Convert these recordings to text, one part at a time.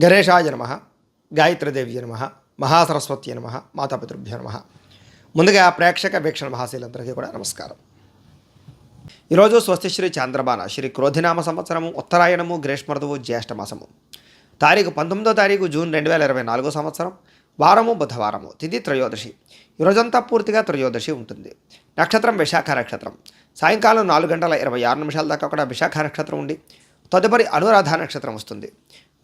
గణేశాయ నమః, గాయత్రీదేవ్య నమః, మహాసరస్వత్యై నమః, మాతాపితృభ్యో నమః. ముందుగా ప్రేక్షక వీక్షణ మహాశీలందరికీ కూడా నమస్కారం. ఈరోజు స్వస్తి శ్రీ చాంద్రబాణ శ్రీ క్రోధినామ సంవత్సరము, ఉత్తరాయణము, గ్రీష్మఋతువు, జ్యేష్ఠమాసము. తారీఖు 19 జూన్ 2024 సంవత్సరం. వారము బుధవారము, తిథి త్రయోదశి. ఈరోజంతా పూర్తిగా త్రయోదశి ఉంటుంది. నక్షత్రం విశాఖ నక్షత్రం. సాయంకాలం 4:26 దాకా కూడా విశాఖ నక్షత్రం ఉండి తదుపరి అనురాధ నక్షత్రం వస్తుంది.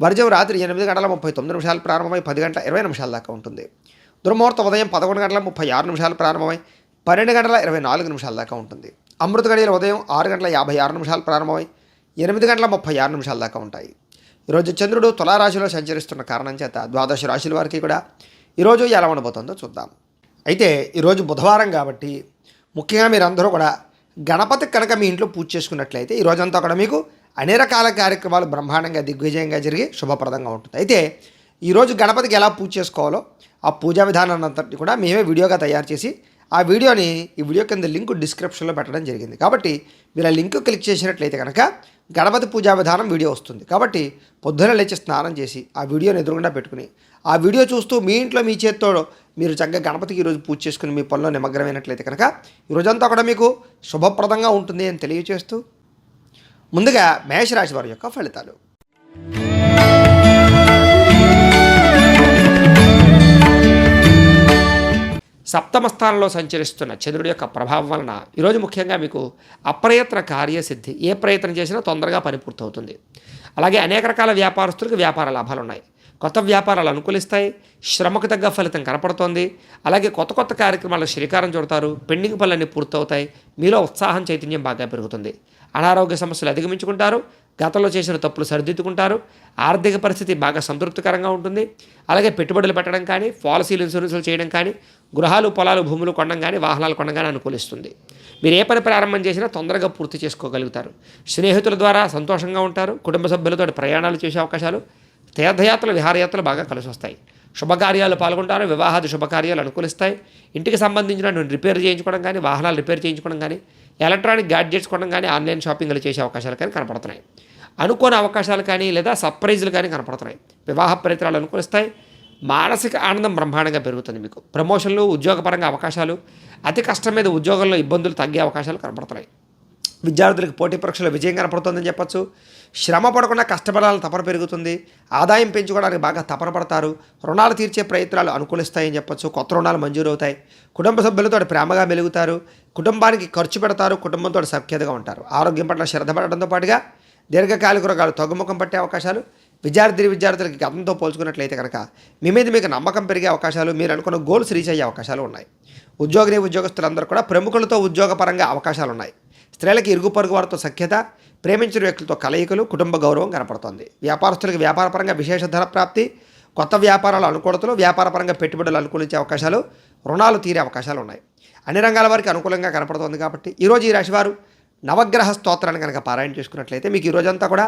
వర్జం రాత్రి 8:39 ప్రారంభమై 10:20 దాకా ఉంటుంది. దుర్ముహూర్తం ఉదయం 11:36 ప్రారంభమై 12:24 దాకా ఉంటుంది. అమృత గడియలు ఉదయం 6:56 ప్రారంభమై 8:36 దాకా ఉంటాయి. ఈరోజు చంద్రుడు తులారాశిలో సంచరిస్తున్న కారణం చేత ద్వాదశ రాశుల వారికి కూడా ఈరోజు ఎలా ఉండబోతుందో చూద్దాం. అయితే ఈరోజు బుధవారం కాబట్టి ముఖ్యంగా మీరందరూ కూడా గణపతి కనుక మీ ఇంట్లో పూజ చేసుకున్నట్లయితే ఈరోజంతా కూడా మీకు అన్ని రకాల కార్యక్రమాలు బ్రహ్మాండంగా దిగ్విజయంగా జరిగి శుభప్రదంగా ఉంటుంది. అయితే ఈరోజు గణపతికి ఎలా పూజ చేసుకోవాలో ఆ పూజా విధానాన్ని అంతటి కూడా మేమే వీడియోగా తయారు చేసి ఆ వీడియోని ఈ వీడియో కింద లింక్ డిస్క్రిప్షన్లో పెట్టడం జరిగింది. కాబట్టి మీరు ఆ లింక్ క్లిక్ చేసినట్లయితే కనుక గణపతి పూజా విధానం వీడియో వస్తుంది. కాబట్టి పొద్దున లేచి స్నానం చేసి ఆ వీడియోని ఎదురుగుండా పెట్టుకుని ఆ వీడియో చూస్తూ మీ ఇంట్లో మీ చేత్తో మీరు చక్కగా గణపతికి ఈరోజు పూజ చేసుకుని మీ పనిలో నిమగ్నమైనట్లయితే కనుక ఈరోజంతా కూడా మీకు శుభప్రదంగా ఉంటుంది అని తెలియజేస్తూ ముందుగా మేషరాశి వారి యొక్క ఫలితాలు. సప్తమ స్థానంలో సంచరిస్తున్న చంద్రుడి యొక్క ప్రభావం వలన ఈరోజు ముఖ్యంగా మీకు అప్రయత్న కార్యసిద్ధి. ఏ ప్రయత్నం చేసినా తొందరగా పని పూర్తవుతుంది. అలాగే అనేక రకాల వ్యాపారస్తులకు వ్యాపార లాభాలు ఉన్నాయి. కొత్త వ్యాపారాలు అనుకూలిస్తాయి. శ్రమకు తగ్గ ఫలితం కనపడుతోంది. అలాగే కొత్త కొత్త కార్యక్రమాలకు శ్రీకారం చుడతారు. పెండింగ్ పనులన్నీ పూర్తవుతాయి. మీలో ఉత్సాహం చైతన్యం బాగా పెరుగుతుంది. అనారోగ్య సమస్యలు అధిగమించుకుంటారు. గతంలో చేసిన తప్పులు సరిదిద్దుకుంటారు. ఆర్థిక పరిస్థితి బాగా సంతృప్తికరంగా ఉంటుంది. అలాగే పెట్టుబడులు పెట్టడం కానీ, పాలసీలు ఇన్సూరెన్సులు చేయడం కానీ, గృహాలు పొలాలు భూములు కొనడం కానీ, వాహనాలు కొనడం కానీ అనుకూలిస్తుంది. మీరు ఏ పని ప్రారంభం చేసినా తొందరగా పూర్తి చేసుకోగలుగుతారు. స్నేహితుల ద్వారా సంతోషంగా ఉంటారు. కుటుంబ సభ్యులతో ప్రయాణాలు చేసే అవకాశాలు, తీర్థయాత్రలు విహారయాత్రలు బాగా కలిసి వస్తాయి. శుభకార్యాలు పాల్గొంటారు. వివాహాది శుభకార్యాలు అనుకూలిస్తాయి. ఇంటికి సంబంధించిన రిపేర్ చేయించుకోవడం కానీ, వాహనాలు రిపేర్ చేయించుకోవడం కానీ, ఎలక్ట్రానిక్ గ్యాడ్జెట్స్ కొనడం కానీ, ఆన్లైన్ షాపింగ్లు చేసే అవకాశాలు కానీ కనపడుతున్నాయి. అనుకోని అవకాశాలు కానీ లేదా సర్ప్రైజులు కానీ కనపడుతున్నాయి. వివాహ ప్రయత్నాలు అనుకూలిస్తాయి. మానసిక ఆనందం బ్రహ్మాండంగా పెరుగుతుంది. మీకు ప్రమోషన్లు, ఉద్యోగపరంగా అవకాశాలు, అతి కష్టం మీద ఉద్యోగంలో ఇబ్బందులు తగ్గే అవకాశాలు కనపడుతున్నాయి. విద్యార్థులకు పోటీ పరీక్షలో విజయం కనపడుతుందని చెప్పచ్చు. శ్రమ పడకుండా కష్టపడాలని తపన పెరుగుతుంది. ఆదాయం పెంచుకోవడానికి బాగా తపన పడతారు. రుణాలు తీర్చే ప్రయత్నాలు అనుకూలిస్తాయని చెప్పచ్చు. కొత్త రుణాలు మంజూరవుతాయి. కుటుంబ సభ్యులతో ప్రేమగా మెలుగుతారు. కుటుంబానికి ఖర్చు పెడతారు. కుటుంబంతో సఖ్యతగా ఉంటారు. ఆరోగ్యం పట్ల శ్రద్ధ పడడంతో పాటుగా దీర్ఘకాలిక రోగాలు తగ్గుముఖం పట్టే అవకాశాలు. విద్యార్థులకి గతంతో పోల్చుకున్నట్లయితే కనుక మీ మీద మీకు నమ్మకం పెరిగే అవకాశాలు, మీరు అనుకున్న గోల్స్ రీచ్ అయ్యే అవకాశాలు ఉన్నాయి. ఉద్యోగస్తులందరూ కూడా ప్రముఖులతో ఉద్యోగపరంగా అవకాశాలు ఉన్నాయి. స్త్రీలకి ఇరుగు పొరుగు వారితో సఖ్యత, ప్రేమించిన వ్యక్తులతో కలయికలు, కుటుంబ గౌరవం కనపడుతోంది. వ్యాపారస్తులకు వ్యాపారపరంగా విశేష ధన ప్రాప్తి, కొత్త వ్యాపారాల అనుకూలతలు, వ్యాపారపరంగా పెట్టుబడులు అనుకూలించే అవకాశాలు, రుణాలు తీరే అవకాశాలు ఉన్నాయి. అన్ని రంగాల వారికి అనుకూలంగా కనపడుతోంది. కాబట్టి ఈరోజు ఈ రాశివారు నవగ్రహ స్తోత్రాన్ని కనుక పారాయణ చేసుకున్నట్లయితే మీకు ఈరోజంతా కూడా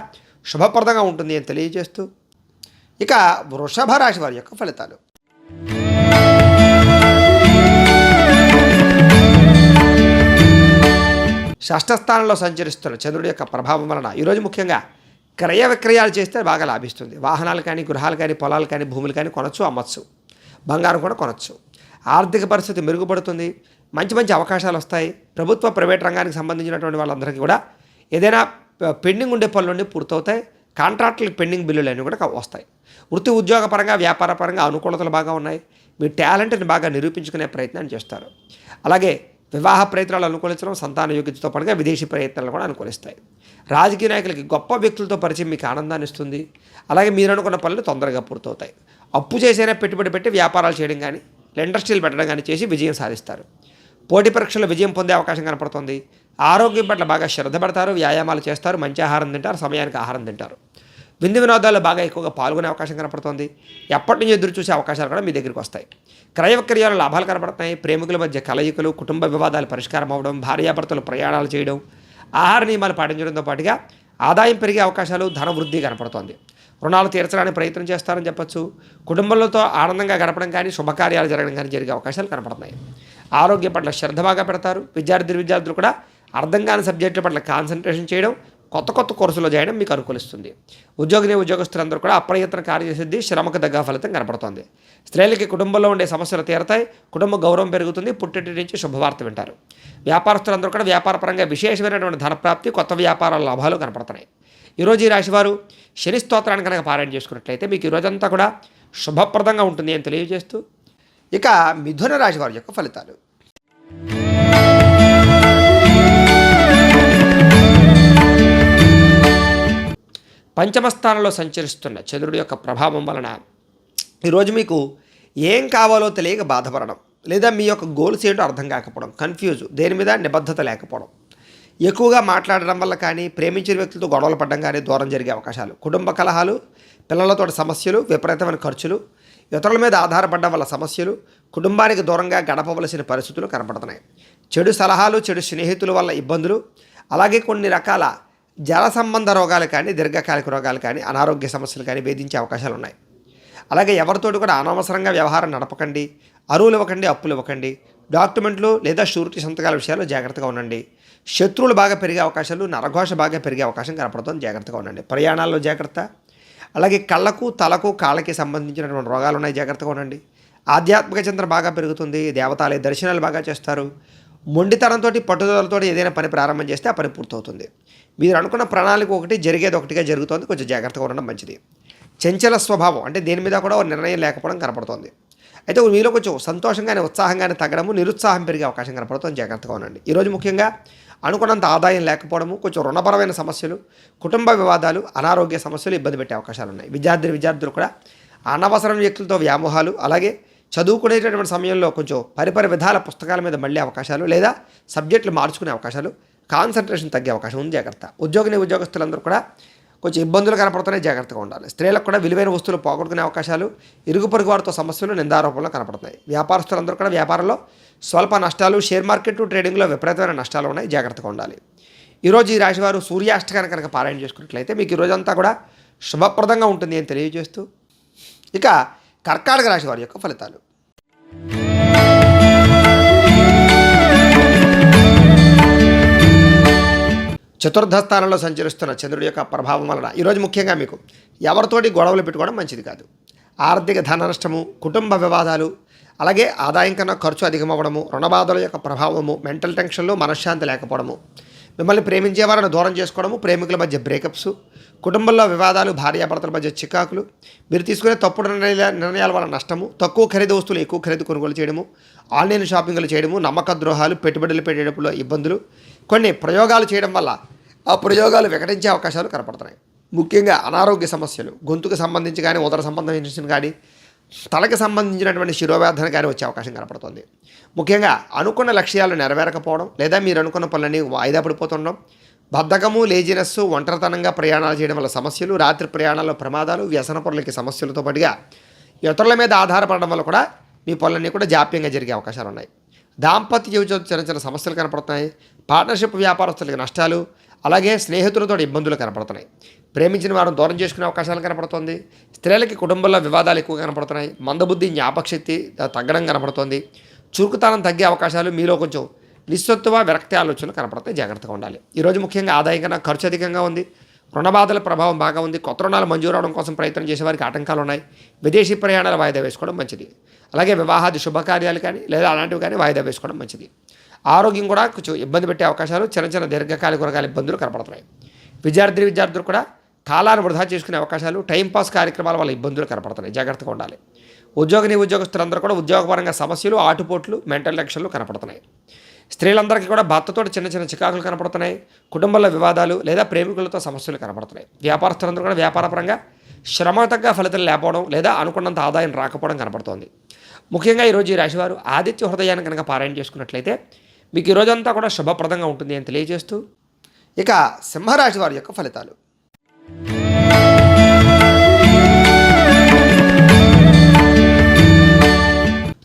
శుభప్రదంగా ఉంటుంది అని తెలియజేస్తూ ఇక వృషభ రాశి వారి యొక్క ఫలితాలు. షష్ఠ స్థానంలో సంచరిస్తున్న చంద్రుడి యొక్క ప్రభావం వలన ఈరోజు ముఖ్యంగా క్రయ విక్రయాలు చేస్తే బాగా లాభిస్తుంది. వాహనాలు కానీ, గృహాలు కానీ, పొలాలు కానీ, భూములు కానీ కొనచ్చు, అమ్మచ్చు. బంగారం కూడా కొనచ్చు. ఆర్థిక పరిస్థితి మెరుగుపడుతుంది. మంచి మంచి అవకాశాలు వస్తాయి. ప్రభుత్వ ప్రైవేట్ రంగానికి సంబంధించినటువంటి వాళ్ళందరికీ కూడా ఏదైనా పెండింగ్ ఉండే పనులన్నీ పూర్తవుతాయి. కాంట్రాక్టులకు పెండింగ్ బిల్లులు అన్నీ కూడా వస్తాయి. వృత్తి ఉద్యోగపరంగా, వ్యాపారపరంగా అనుకూలతలు బాగా ఉన్నాయి. మీ టాలెంట్ని బాగా నిరూపించుకునే ప్రయత్నం చేస్తారు. అలాగే వివాహ ప్రయత్నాలు అనుకూలించడం, సంతాన యోగ్యతతో పాటుగా విదేశీ ప్రయత్నాలు కూడా అనుకూలిస్తాయి. రాజకీయ నాయకులకి గొప్ప వ్యక్తులతో పరిచయం మీకు ఆనందాన్ని ఇస్తుంది. అలాగే మీరు అనుకున్న పనులు తొందరగా పూర్తవుతాయి. అప్పు చేసైనా పెట్టుబడి పెట్టి వ్యాపారాలు చేయడం కానీ, ఇండస్ట్రీలు పెట్టడం కానీ చేసి విజయం సాధిస్తారు. పోటీ పరీక్షల్లో విజయం పొందే అవకాశం కనపడుతుంది. ఆరోగ్యం పట్ల బాగా శ్రద్ధ పడతారు. వ్యాయామాలు చేస్తారు. మంచి ఆహారం తింటారు. సమయానికి ఆహారం తింటారు. విందు వినోదాల్లో బాగా ఎక్కువగా పాల్గొనే అవకాశం కనపడుతుంది. ఎప్పటి నుంచి ఎదురు చూసే అవకాశాలు కూడా మీ దగ్గరికి వస్తాయి. క్రయ విక్రయాలు లాభాలు కనపడుతున్నాయి. ప్రేమికుల మధ్య కలయికలు, కుటుంబ వివాదాలు పరిష్కారం అవ్వడం, భార్యాభర్తలు ప్రయాణాలు చేయడం, ఆహార నియమాలు పాటించడంతో పాటుగా ఆదాయం పెరిగే అవకాశాలు, ధన వృద్ధి కనపడుతోంది. రుణాలు తీర్చడానికి ప్రయత్నం చేస్తారని చెప్పచ్చు. కుటుంబంతో ఆనందంగా గడపడం కానీ, శుభకార్యాలు జరగడం కానీ జరిగే అవకాశాలు కనపడుతున్నాయి. ఆరోగ్యం పట్ల శ్రద్ధ బాగా పెడతారు. విద్యార్థులు కూడా అర్థం కాని సబ్జెక్టుల పట్ల కాన్సన్ట్రేషన్ చేయడం, కొత్త కొత్త కోర్సులో చేయడం మీకు అనుకూలిస్తుంది. ఉద్యోగస్తులందరూ కూడా అప్రయత్న కార్యసిద్ధి, శ్రమకు తగ్గ ఫలితం కనపడుతోంది. స్త్రీలకి కుటుంబంలో ఉండే సమస్యలు తీరతాయి, కుటుంబ గౌరవం పెరుగుతుంది, పుట్టింటి నుంచి శుభవార్త వింటారు. వ్యాపారస్తులందరూ కూడా వ్యాపారపరంగా విశేషమైనటువంటి ధనప్రాప్తి, కొత్త వ్యాపారాల లాభాలు కనపడుతున్నాయి. ఈరోజు ఈ రాశివారు శని స్తోత్రాన్ని కనుక పారాయణ చేసుకున్నట్లయితే మీకు ఈ రోజంతా కూడా శుభప్రదంగా ఉంటుంది అని తెలియజేస్తూ, ఇక మిథున రాశి వారి యొక్క ఫలితాలు. పంచమ స్థానంలో సంచరిస్తున్న చంద్రుడి యొక్క ప్రభావం వలన ఈరోజు మీకు ఏం కావాలో తెలియక బాధపడడం, లేదా మీ యొక్క గోల్స్ ఏంటో అర్థం కాకపోవడం, కన్ఫ్యూజ్, దేని మీద నిబద్ధత లేకపోవడం, ఎక్కువగా మాట్లాడడం వల్ల కానీ, ప్రేమించిన వ్యక్తులతో గొడవలు పడడం కానీ దూరం జరిగే అవకాశాలు, కుటుంబ కలహాలు, పిల్లలతో సమస్యలు, విపరీతమైన ఖర్చులు, ఇతరుల మీద ఆధారపడడం వల్ల సమస్యలు, కుటుంబానికి దూరంగా గడపవలసిన పరిస్థితులు కనపడుతున్నాయి. చెడు సలహాలు, చెడు స్నేహితుల వల్ల ఇబ్బందులు, అలాగే కొన్ని రకాల జల సంబంధ రోగాలు కానీ, దీర్ఘకాలిక రోగాలు కానీ, అనారోగ్య సమస్యలు కానీ వేధించే అవకాశాలు ఉన్నాయి. అలాగే ఎవరితోటి కూడా అనవసరంగా వ్యవహారం నడపకండి, అరువులు ఇవ్వకండి, అప్పులు ఇవ్వకండి, డాక్యుమెంట్లు లేదా షూరిటీ సంతకాల విషయాల్లో జాగ్రత్తగా ఉండండి. శత్రువులు బాగా పెరిగే అవకాశాలు, నరఘోష బాగా పెరిగే అవకాశం కనపడుతుంది, జాగ్రత్తగా ఉండండి. ప్రయాణాల్లో జాగ్రత్త. అలాగే కళ్ళకు, తలకు, కాళ్ళకి సంబంధించినటువంటి రోగాలు ఉన్నాయి, జాగ్రత్తగా ఉండండి. ఆధ్యాత్మిక చింతన బాగా పెరుగుతుంది, దేవతాలయ దర్శనాలు బాగా చేస్తారు. మొండితనంతో, పట్టుదలతో ఏదైనా పని ప్రారంభం చేస్తే ఆ పని పూర్తవుతుంది. మీరు అనుకున్న ప్రణాళిక ఒకటి, జరిగేది ఒకటిగా జరుగుతుంది, కొంచెం జాగ్రత్తగా ఉండడం మంచిది. చంచల స్వభావం, అంటే దేని మీద కూడా నిర్ణయం లేకపోవడం కనపడుతుంది. అయితే మీలో కొంచెం సంతోషంగానే, ఉత్సాహంగానే తగ్గడము, నిరుత్సాహం పెరిగే అవకాశం కనపడుతుంది, జాగ్రత్తగా ఉండండి. ఈరోజు ముఖ్యంగా అనుకున్నంత ఆదాయం లేకపోవడము, కొంచెం రుణపరమైన సమస్యలు, కుటుంబ వివాదాలు, అనారోగ్య సమస్యలు ఇబ్బంది పెట్టే అవకాశాలు ఉన్నాయి. విద్యార్థులు కూడా అనవసరం వ్యక్తులతో వ్యామోహాలు, అలాగే చదువుకునేటటువంటి సమయంలో కొంచెం పరిపరి విధాల పుస్తకాల మీద మళ్ళీ అవకాశాలు, లేదా సబ్జెక్టులు మార్చుకునే అవకాశాలు, కాన్సన్ట్రేషన్ తగ్గే అవకాశం ఉంది, జాగ్రత్త. ఉద్యోగస్తులందరూ కూడా కొంచెం ఇబ్బందులు కనపడుతున్నాయి, జాగ్రత్తగా ఉండాలి. స్త్రీలకు కూడా విలువైన వస్తువులు పోగొట్టుకునే అవకాశాలు, ఇరుగు పొరుగు వారితో సమస్యలు, నిందారోపణలు కనపడుతున్నాయి. వ్యాపారస్తులందరూ కూడా వ్యాపారంలో స్వల్ప నష్టాలు, షేర్ మార్కెట్ ట్రేడింగ్లో విపరీతమైన నష్టాలు ఉన్నాయి, జాగ్రత్తగా ఉండాలి. ఈరోజు ఈ రాశివారు సూర్యాష్టకాన్ని కనుక పారాయణ చేసుకున్నట్లయితే మీకు ఈ రోజంతా కూడా శుభప్రదంగా ఉంటుంది అని తెలియజేస్తూ, ఇక కర్కాటక రాశి వారి యొక్క ఫలితాలు. చతుర్థ స్థానంలో సంచరిస్తున్న చంద్రుడి యొక్క ప్రభావం వలన ఈరోజు ముఖ్యంగా మీకు ఎవరితోటి గొడవలు పెట్టుకోవడం మంచిది కాదు. ఆర్థిక ధన నష్టము, కుటుంబ వివాదాలు, అలాగే ఆదాయం కన్నా ఖర్చు అధికమవ్వడము, రుణబాధల యొక్క ప్రభావము, మెంటల్ టెన్షన్లు, మనశ్శాంతి లేకపోవడము, మిమ్మల్ని ప్రేమించే వారిని దూరం చేసుకోవడము, ప్రేమికుల మధ్య బ్రేకప్స్, కుటుంబంలో వివాదాలు, భార్యాభర్తల మధ్య చికాకులు, మీరు తీసుకునే తప్పుడు నిర్ణయాల వల్ల నష్టము, తక్కువ ఖరీదు వస్తువులు ఎక్కువ ఖరీదు కొనుగోలు చేయడము, ఆన్లైన్ షాపింగ్లు చేయడము, నమ్మక ద్రోహాలు, పెట్టుబడులు పెట్టేటప్పుడు ఇబ్బందులు, కొన్ని ప్రయోగాలు చేయడం వల్ల ఆ ప్రయోగాలు వికటించే అవకాశాలు కనపడుతున్నాయి. ముఖ్యంగా అనారోగ్య సమస్యలు, గొంతుకు సంబంధించి కానీ, ఉదర సంబంధించిన కానీ, తలకి సంబంధించినటువంటి శిరోవేదన కానీ వచ్చే అవకాశం కనపడుతుంది. ముఖ్యంగా అనుకున్న లక్ష్యాలు నెరవేరకపోవడం, లేదా మీరు అనుకున్న పనులన్నీ వాయిదా పడిపోతుండడం, బద్ధకము, లేజినెస్, ఒంటరితనంగా ప్రయాణాలు చేయడం వల్ల సమస్యలు, రాత్రి ప్రయాణాల్లో ప్రమాదాలు, వ్యసన పనులకి సమస్యలతో పాటుగా ఇతరుల మీద ఆధారపడడం వల్ల కూడా మీ పనులన్నీ కూడా జాప్యంగా జరిగే అవకాశాలు ఉన్నాయి. దాంపత్య జీవితంలో చిన్న సమస్యలు కనపడుతున్నాయి. పార్ట్నర్షిప్ వ్యాపారస్తులకి నష్టాలు, అలాగే స్నేహితులతో ఇబ్బందులు కనపడుతున్నాయి. ప్రేమించిన వారిని దూరం చేసుకునే అవకాశాలు కనపడుతుంది. స్త్రీలకి కుటుంబంలో వివాదాలు ఎక్కువ కనపడుతున్నాయి. మందబుద్ధి, జ్ఞాపకశక్తి తగ్గడం కనపడుతుంది. చురుకుతనం తగ్గే అవకాశాలు, మీలో కొంచెం నిస్సత్తువ, విరక్తి ఆలోచనలు కనపడతాయి, జాగ్రత్తగా ఉండాలి. ఈరోజు ముఖ్యంగా ఆదాయం కన్నా ఖర్చు అధికంగా ఉంది, రుణబాధల ప్రభావం బాగా ఉంది. కొత్త రుణాలు మంజూరు అవడం కోసం ప్రయత్నం చేసేవారికి ఆటంకాలు ఉన్నాయి. విదేశీ ప్రయాణాలు వాయిదా వేసుకోవడం మంచిది. అలాగే వివాహాది శుభకార్యాలు కానీ, లేదా అలాంటివి కానీ వాయిదా వేసుకోవడం మంచిది. ఆరోగ్యం కూడా కొంచెం ఇబ్బంది పెట్టే అవకాశాలు, చిన్న దీర్ఘకాలిక రకాల ఇబ్బందులు కనపడుతున్నాయి. విద్యార్థులు కూడా కాలాన్ని వృధా చేసుకునే అవకాశాలు, టైంపాస్ కార్యక్రమాల వల్ల ఇబ్బందులు కనపడుతున్నాయి, జాగ్రత్తగా ఉండాలి. ఉద్యోగస్తులందరూ కూడా ఉద్యోగపరంగా సమస్యలు, ఆటుపోట్లు, మెంటల్ టెన్షన్లు కనపడుతున్నాయి. స్త్రీలందరికీ కూడా భర్తతో చిన్న చికాకులు కనపడుతున్నాయి. కుటుంబంలో వివాదాలు లేదా ప్రేమికులతో సమస్యలు కనపడుతున్నాయి. వ్యాపారస్తులందరూ కూడా వ్యాపారపరంగా శ్రమ తగ్గ ఫలితం లేకపోవడం, లేదా అనుకున్నంత ఆదాయం రాకపోవడం కనపడుతోంది. ముఖ్యంగా ఈరోజు ఈ రాశివారు ఆదిత్య హృదయాన్ని కనుక పారాయణ చేసుకున్నట్లయితే మీకు ఈ రోజంతా కూడా శుభప్రదంగా ఉంటుంది అని తెలియజేస్తూ, ఇక సింహరాశి వారి యొక్క ఫలితాలు.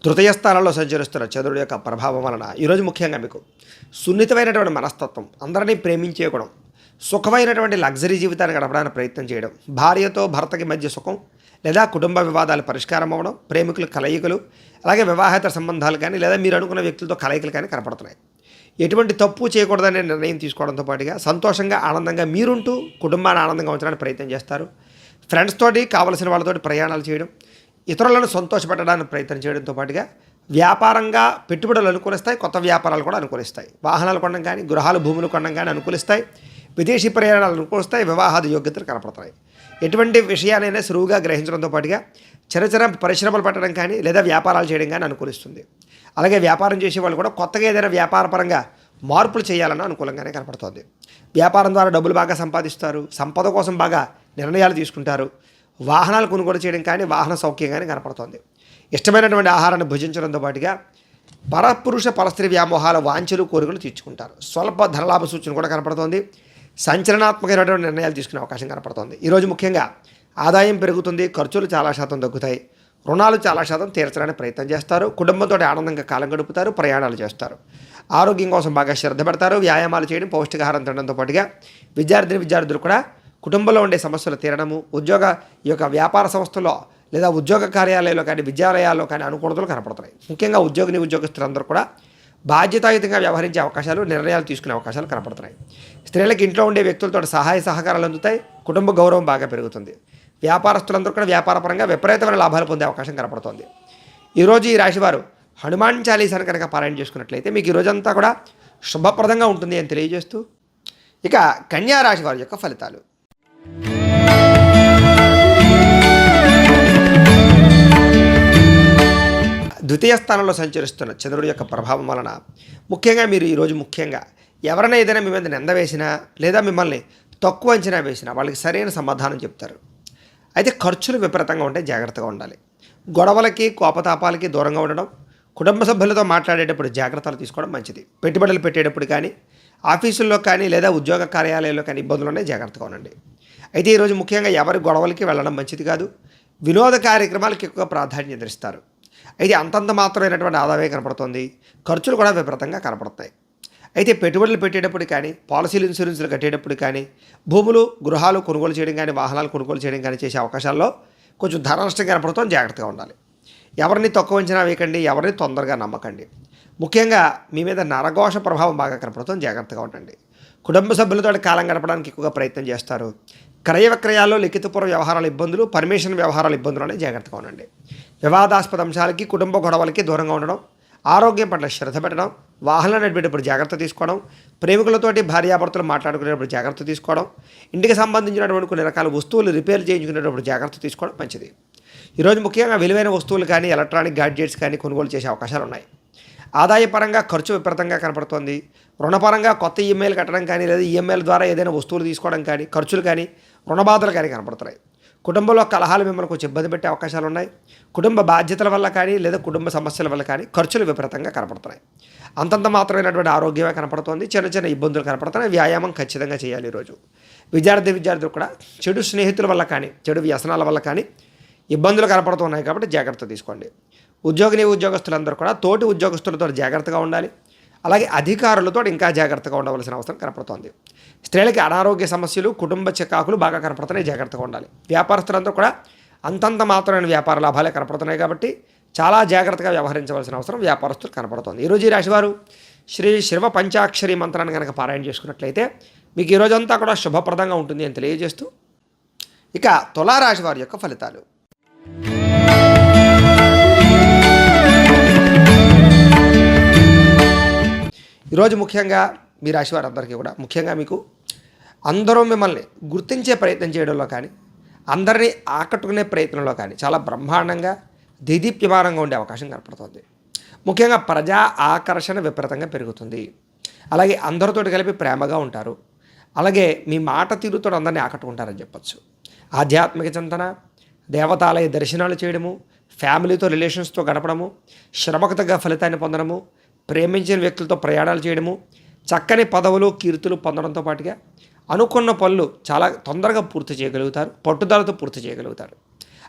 తృతీయ స్థానంలో సంచరిస్తున్న చంద్రుడి యొక్క ప్రభావం వలన ఈరోజు ముఖ్యంగా మీకు సున్నితమైనటువంటి మనస్తత్వం, అందరినీ ప్రేమించే గుణం, సుఖమైనటువంటి లగ్జరీ జీవితాన్ని గడపడానికి ప్రయత్నం చేయడం, భార్యతో భర్తకి మధ్య సుఖం లేదా కుటుంబ వివాదాలు పరిష్కారం అవ్వడం, ప్రేమికుల కలయికలు, అలాగే వివాహేతర సంబంధాలు కానీ, లేదా మీరు అనుకున్న వ్యక్తులతో కలయికలు కానీ కనపడుతున్నాయి. ఎటువంటి తప్పు చేయకూడదనే నిర్ణయం తీసుకోవడంతో పాటుగా సంతోషంగా ఆనందంగా మీరుంటూ కుటుంబాన్ని ఆనందంగా ఉంచడానికి ప్రయత్నం చేస్తారు. ఫ్రెండ్స్ తోటి కావలసిన వాళ్ళతోటి ప్రయాణాలు చేయడం, ఇతరులను సంతోషపెట్టడానికి ప్రయత్నం చేయడంతో పాటుగా వ్యాపారంగా పెట్టుబడులు అనుకూలిస్తాయి, కొత్త వ్యాపారాలు కూడా అనుకూలిస్తాయి. వాహనాలు కొనడం కానీ, గృహాలు భూములు కొనడం కానీ అనుకూలిస్తాయి. విదేశీ ప్రయాణాలు అనుకూలిస్తాయి. వివాహాది యోగ్యతలు కనపడతాయి. ఎటువంటి విషయాలైనా సులువుగా గ్రహించడంతో పాటుగా చిన్న పరిశ్రమలు పెట్టడం కానీ లేదా వ్యాపారాలు చేయడం కానీ అనుకూలిస్తుంది. అలాగే వ్యాపారం చేసే వాళ్ళు కూడా కొత్తగా ఏదైనా వ్యాపారపరంగా మార్పులు చేయాలన్న అనుకూలంగానే కనపడుతుంది. వ్యాపారం ద్వారా డబ్బులు బాగా సంపాదిస్తారు. సంపద కోసం బాగా నిర్ణయాలు తీసుకుంటారు. వాహనాలు కొనుగోలు చేయడం కానీ, వాహన సౌఖ్యం కానీ కనపడుతుంది. ఇష్టమైనటువంటి ఆహారాన్ని భుజించడంతో పాటుగా పరపురుష పరస్త్రీ వ్యామోహాల వాంఛలు కోరికలు తీర్చుకుంటారు. స్వల్ప ధనలాభ సూచన కూడా కనపడుతోంది. సంచలనాత్మకమైనటువంటి నిర్ణయాలు తీసుకునే అవకాశం కనపడుతోంది. ఈరోజు ముఖ్యంగా ఆదాయం పెరుగుతుంది, ఖర్చులు చాలా శాతం తగ్గుతాయి, రుణాలు చాలా శాతం తీర్చడానికి ప్రయత్నం చేస్తారు. కుటుంబంతో ఆనందంగా కాలం గడుపుతారు, ప్రయాణాలు చేస్తారు. ఆరోగ్యం కోసం బాగా శ్రద్ధ పెడతారు. వ్యాయామాలు చేయడం, పౌష్టికాహారం తినడంతో పాటుగా విద్యార్థులు కూడా కుటుంబంలో ఉండే సమస్యలు తీరడము, ఈ యొక్క వ్యాపార సంస్థల్లో లేదా ఉద్యోగ కార్యాలయాల్లో కానీ, విద్యాలయాల్లో కానీ అనుకూలతలు కనపడుతున్నాయి. ముఖ్యంగా ఉద్యోగస్తులందరూ కూడా బాధ్యతాయుతంగా వ్యవహరించే అవకాశాలు, నిర్ణయాలు తీసుకునే అవకాశాలు కనపడుతున్నాయి. స్త్రీలకు ఇంట్లో ఉండే వ్యక్తులతో సహాయ సహకారాలు అందుతాయి. కుటుంబ గౌరవం బాగా పెరుగుతుంది. వ్యాపారస్తులందరూ కూడా వ్యాపారపరంగా విపరీతమైన లాభాలు పొందే అవకాశం కనపడుతోంది. ఈరోజు ఈ రాశివారు హనుమాన్ చాలీసాను కనుక పారాయణ చేసుకున్నట్లయితే మీకు ఈ రోజంతా కూడా శుభప్రదంగా ఉంటుంది అని తెలియజేస్తూ, ఇక కన్యా రాశి వారి యొక్క ఫలితాలు. ద్వితీయ స్థానంలో సంచరిస్తున్న చంద్రుడి యొక్క ప్రభావం వలన ముఖ్యంగా మీరు ఈరోజు ఎవరైనా ఏదైనా మీ మీద నింద వేసినా లేదా మిమ్మల్ని తక్కువ అంచనా వేసినా వాళ్ళకి సరైన సమాధానం చెప్తారు. అయితే ఖర్చులు విపరీతంగా ఉంటే జాగ్రత్తగా ఉండాలి. గొడవలకి, కోపతాపాలకి దూరంగా ఉండడం, కుటుంబ సభ్యులతో మాట్లాడేటప్పుడు జాగ్రత్తలు తీసుకోవడం మంచిది. పెట్టుబడులు పెట్టేటప్పుడు కానీ, ఆఫీసుల్లో కానీ లేదా ఉద్యోగ కార్యాలయాల్లో కానీ ఇబ్బందులునే జాగ్రత్తగా ఉండండి. అయితే ఈరోజు ముఖ్యంగా ఎవరి గొడవలకి వెళ్ళడం మంచిది కాదు. వినోద కార్యక్రమాలకు ఎక్కువ ప్రాధాన్యత ఇస్తారు. అయితే అంతంత మాత్రమైనటువంటి ఆదాయం కనపడుతుంది. ఖర్చులు కూడా విపరీతంగా కనపడతాయి. అయితే పెట్టుబడులు పెట్టేటప్పుడు కానీ, పాలసీలు, ఇన్సూరెన్స్లు కట్టేటప్పుడు కానీ, భూములు, గృహాలు కొనుగోలు చేయడం కానీ, వాహనాలు కొనుగోలు చేయడం కానీ చేసే అవకాశాల్లో కొంచెం ధన నష్టం కనపడుతుంది. జాగ్రత్తగా ఉండాలి. ఎవరిని తక్కువ అంచనా వేయకండి, ఎవరిని తొందరగా నమ్మకండి. ముఖ్యంగా మీ మీద నరఘోష ప్రభావం బాగా కనపడుతుంది. జాగ్రత్తగా ఉండండి. కుటుంబ సభ్యులతో కాలం గడపడానికి ఎక్కువగా ప్రయత్నం చేస్తారు. క్రయ విక్రయాల్లో లిఖితపూర్వ వ్యవహారాల ఇబ్బందులు, పర్మిషన్ వ్యవహారాల ఇబ్బందులు జాగ్రత్తగా ఉండండి. వివాదాస్పద అంశాలకి, కుటుంబ గొడవలకి దూరంగా ఉండడం, ఆరోగ్యం పట్ల శ్రద్ధ పెట్టడం, వాహనాలు నడిపేటప్పుడు జాగ్రత్త తీసుకోవడం, ప్రేమికులతోటి భార్యాభర్తలు మాట్లాడుకునేటప్పుడు జాగ్రత్త తీసుకోవడం, ఇంటికి సంబంధించినటువంటి కొన్ని రకాల వస్తువులు రిపేర్ చేయించుకునేటప్పుడు జాగ్రత్త తీసుకోవడం మంచిది. ఈరోజు ముఖ్యంగా విలువైన వస్తువులు కానీ, ఎలక్ట్రానిక్ గాడ్జెట్స్ కానీ కొనుగోలు చేసే అవకాశాలు ఉన్నాయి. ఆదాయపరంగా ఖర్చు విపరీతంగా కనపడుతోంది. రుణపరంగా కొత్త ఈఎంఐలు కట్టడం కానీ, లేదా ఈఎంఐల ద్వారా ఏదైనా వస్తువులు తీసుకోవడం కానీ, ఖర్చులు కానీ, రుణబాధలు కానీ కనపడుతున్నాయి. కుటుంబంలో కలహాలు మిమ్మల్ని కొంచెం ఇబ్బంది పెట్టే అవకాశాలు ఉన్నాయి. కుటుంబ బాధ్యతల వల్ల కానీ, లేదా కుటుంబ సమస్యల వల్ల కానీ ఖర్చులు విపరీతంగా కనపడుతున్నాయి. అంతంత మాత్రమైనటువంటి ఆరోగ్యమే కనపడుతోంది. చిన్న ఇబ్బందులు కనపడుతున్నాయి. వ్యాయామం ఖచ్చితంగా చేయాలి. ఈరోజు విద్యార్థులు కూడా చెడు స్నేహితుల వల్ల కానీ, చెడు వ్యసనాల వల్ల కానీ ఇబ్బందులు కనపడుతున్నాయి. కాబట్టి జాగ్రత్త తీసుకోండి. ఉద్యోగస్తులందరూ కూడా తోటి ఉద్యోగస్తులతో జాగ్రత్తగా ఉండాలి. అలాగే అధికారులతో ఇంకా జాగ్రత్తగా ఉండవలసిన అవసరం కనపడుతోంది. స్త్రీలకి అనారోగ్య సమస్యలు, కుటుంబ చికాకులు బాగా కనపడుతున్నాయి. జాగ్రత్తగా ఉండాలి. వ్యాపారస్తులందరూ కూడా అంతంత మాత్రమైన వ్యాపార లాభాలే కనపడుతున్నాయి. కాబట్టి చాలా జాగ్రత్తగా వ్యవహరించవలసిన అవసరం వ్యాపారస్తులు కనపడుతుంది. ఈరోజు ఈ రాశివారు శ్రీ శివ పంచాక్షరి మంత్రాన్ని కనుక పారాయణ చేసుకున్నట్లయితే మీకు ఈరోజంతా కూడా శుభప్రదంగా ఉంటుంది అని తెలియజేస్తూ, ఇక తులారాశి వారి యొక్క ఫలితాలు. ఈరోజు ముఖ్యంగా మీ రాశి వారందరికీ కూడా ముఖ్యంగా మీకు అందరూ మిమ్మల్ని గుర్తించే ప్రయత్నం చేయడంలో కానీ, అందరినీ ఆకట్టుకునే ప్రయత్నంలో కానీ చాలా బ్రహ్మాండంగా దేదీప్యమానంగా ఉండే అవకాశం కనపడుతుంది. ముఖ్యంగా ప్రజా ఆకర్షణ విపరీతంగా పెరుగుతుంది. అలాగే అందరితోటి కలిపి ప్రేమగా ఉంటారు. అలాగే మీ మాట తీరుతో అందరినీ ఆకట్టుకుంటారని చెప్పచ్చు. ఆధ్యాత్మిక చింతన, దేవతాలయ దర్శనాలు చేయడము, ఫ్యామిలీతో రిలేషన్స్తో గడపడము, శ్రమకు తగ్గ ఫలితాన్ని పొందడము, ప్రేమించిన వ్యక్తులతో ప్రయాణాలు చేయడము, చక్కని పదవులు, కీర్తులు పొందడంతో పాటుగా అనుకున్న పనులు చాలా తొందరగా పూర్తి చేయగలుగుతారు. పట్టుదలతో పూర్తి చేయగలుగుతారు.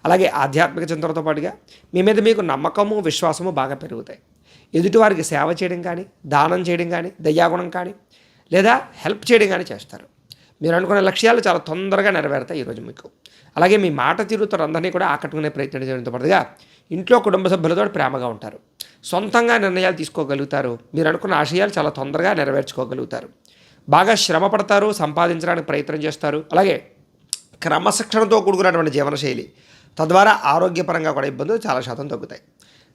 అలాగే ఆధ్యాత్మిక చింతనతో పాటుగా మీ మీద మీకు నమ్మకము, విశ్వాసము బాగా పెరుగుతాయి. ఎదుటివారికి సేవ చేయడం కానీ, దానం చేయడం కానీ, దయ్యాగుణం కానీ, లేదా హెల్ప్ చేయడం కానీ చేస్తారు. మీరు అనుకున్న లక్ష్యాలు చాలా తొందరగా నెరవేరుతాయి ఈరోజు మీకు. అలాగే మీ మాట తీరుతో అందరినీ కూడా ఆకట్టుకునే ప్రయత్నం చేయడంతో పాటుగా ఇంట్లో కుటుంబ సభ్యులతో ప్రేమగా ఉంటారు. సొంతంగా నిర్ణయాలు తీసుకోగలుగుతారు. మీరు అనుకున్న ఆశయాలు చాలా తొందరగా నెరవేర్చుకోగలుగుతారు. బాగా శ్రమ పడతారు, సంపాదించడానికి ప్రయత్నం చేస్తారు. అలాగే క్రమశిక్షణతో కూడుకున్నటువంటి జీవనశైలి, తద్వారా ఆరోగ్యపరంగా కూడా ఇబ్బందులు చాలా శాతం తగ్గుతాయి.